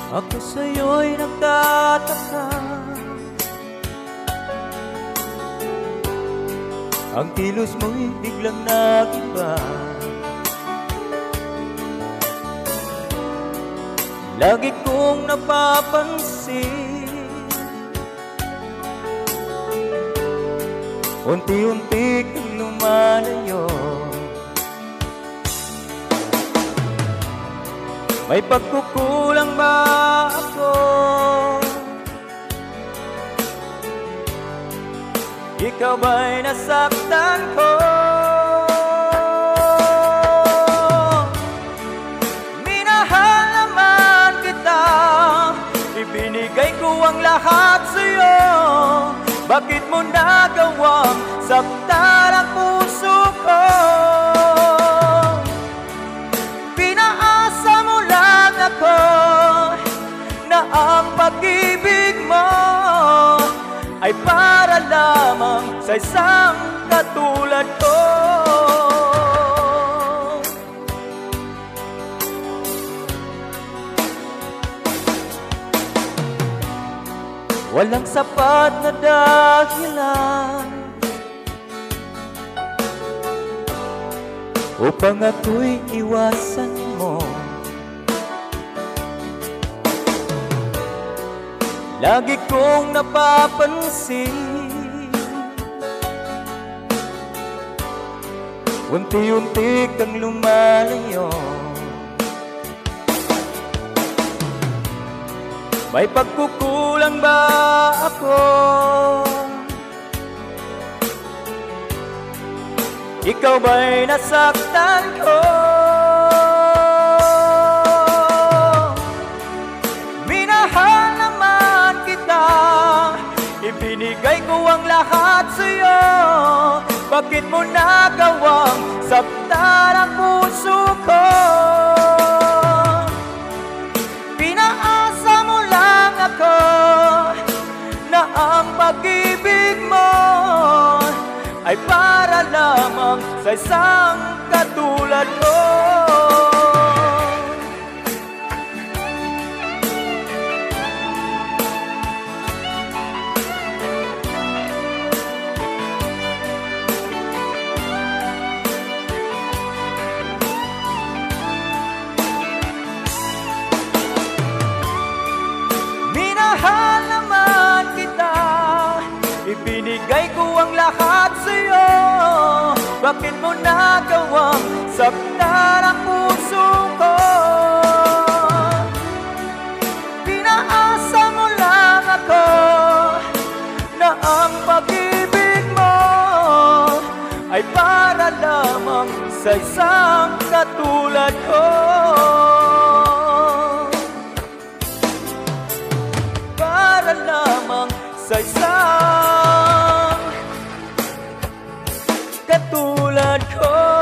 Ako sa'yo'y nagtataka, ang kilos mo'y biglang nag-iba. Lagi kong napapansin, unti-unti kang lumalayo. May pagkukulang ba ako? Ikaw ba'y nasaktan ko? Minahal naman kita, ibinigay ko ang lahat sa'yo. Bakit mo nagawang saktan ang puso ko? Pinaasa mo lang ako na ang pag-ibig mo ay para lamang sa isang katulad ko. Walang sapat na dahilan upang ako'y iwasan mo. Lagi kong napapansin, unti-unti kang lumalayo. May pagkukulang ba ako? Ikaw ba'y nasaktan ko? Minahal naman kita, ibinigay ko ang lahat sa'yo. Bakit mo nagawang saktan ang puso ko? Pinaasa mo lang ako na ang pag-ibig mo ay para lamang sa isang katulad ko. Minahal naman kita, ibinigay ko ang lahat sa'yo. Bakit mo nagawang saktan ang puso ko? Pinaasa mo lang ako na ang pag-ibig mo ay para lamang sa isang katulad ko. Para lamang sa isang katulad ko.